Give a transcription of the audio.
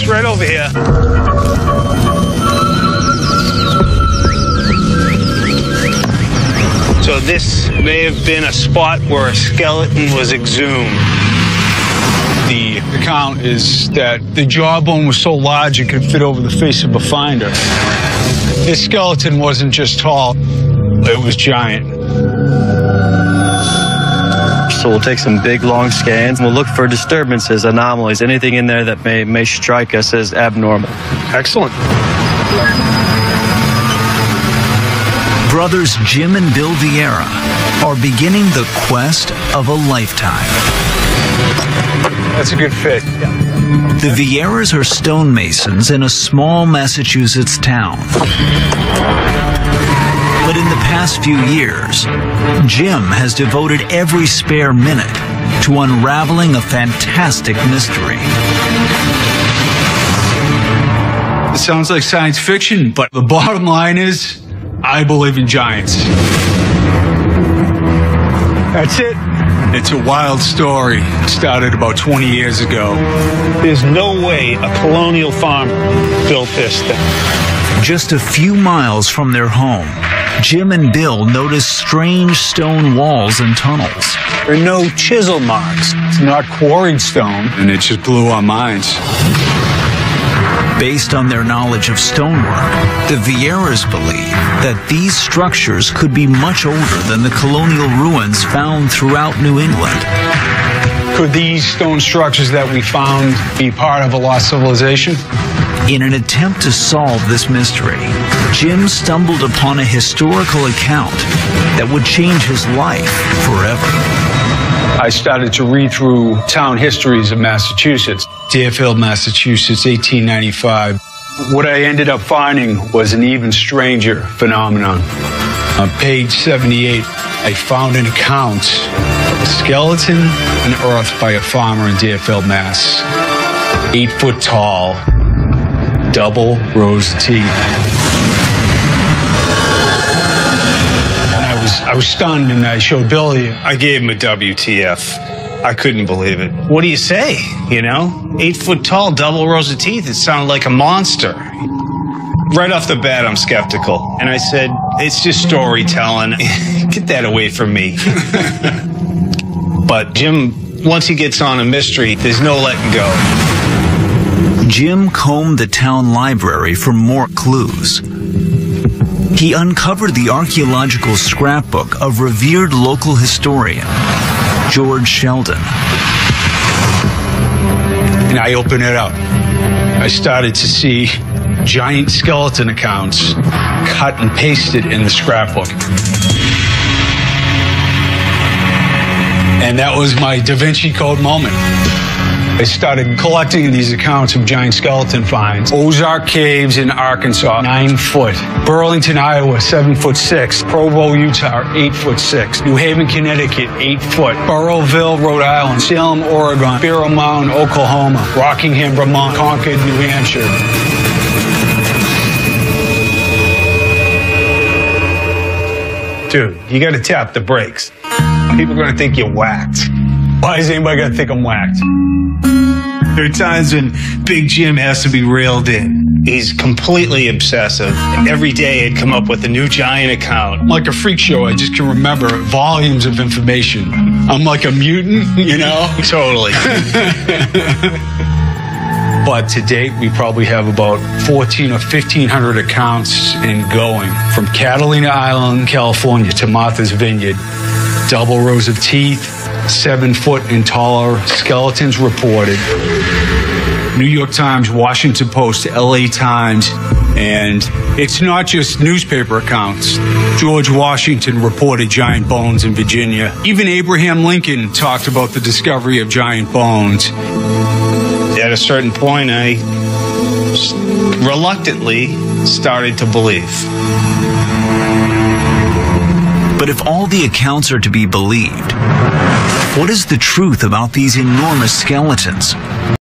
nest right over here. So this may have been a spot where a skeleton was exhumed. The account is that the jawbone was so large it could fit over the face of a finder. This skeleton wasn't just tall, it was giant. So we'll take some big, long scans. We'll look for disturbances, anomalies, anything in there that may strike us as abnormal. Excellent. Brothers Jim and Bill Vieira are beginning the quest of a lifetime. That's a good fit. The Vieiras are stonemasons in a small Massachusetts town. But in the past few years, Jim has devoted every spare minute to unraveling a fantastic mystery. It sounds like science fiction, but the bottom line is, I believe in giants. That's it. It's a wild story. It started about 20 years ago. There's no way a colonial farmer built this thing. Just a few miles from their home, Jim and Bill noticed strange stone walls and tunnels. There are no chisel marks. It's not quarried stone, and it just blew our minds. Based on their knowledge of stonework, the Vieiras believe that these structures could be much older than the colonial ruins found throughout New England. Could these stone structures that we found be part of a lost civilization? In an attempt to solve this mystery, Jim stumbled upon a historical account that would change his life forever. I started to read through town histories of Massachusetts. Deerfield, Massachusetts, 1895. What I ended up finding was an even stranger phenomenon. On page 78, I found an account of a skeleton unearthed by a farmer in Deerfield, Mass. 8 foot tall, double rows of teeth. I was stunned, and I showed Billy. I gave him a WTF. I couldn't believe it. What do you say? You know, 8 foot tall, double rows of teeth. It sounded like a monster. Right off the bat, I'm skeptical. And I said, it's just storytelling. Get that away from me. But Jim, once he gets on a mystery, there's no letting go. Jim combed the town library for more clues. He uncovered the archaeological scrapbook of revered local historian George Sheldon. And I opened it up. I started to see giant skeleton accounts cut and pasted in the scrapbook. And that was my Da Vinci Code moment. I started collecting these accounts of giant skeleton finds. Ozark Caves in Arkansas, 9 foot. Burlington, Iowa, 7'6". Provo, Utah, 8'6". New Haven, Connecticut, 8 foot. Burrowville, Rhode Island. Salem, Oregon. Barrow Mountain, Oklahoma. Rockingham, Vermont. Concord, New Hampshire. Dude, you gotta tap the brakes. People are gonna think you're whacked. Why is anybody gonna think I'm whacked? There are times when Big Jim has to be reeled in. He's completely obsessive. Every day he'd come up with a new giant account. I'm like a freak show. I just can remember volumes of information. I'm like a mutant, you know? Totally. But to date, we probably have about 1,400 or 1,500 accounts and going. From Catalina Island, California to Martha's Vineyard. Double rows of teeth. 7 foot and taller skeletons reported. New York Times, Washington Post, LA Times, and it's not just newspaper accounts. George Washington reported giant bones in Virginia. Even Abraham Lincoln talked about the discovery of giant bones. At a certain point, I reluctantly started to believe. But if all the accounts are to be believed, what is the truth about these enormous skeletons?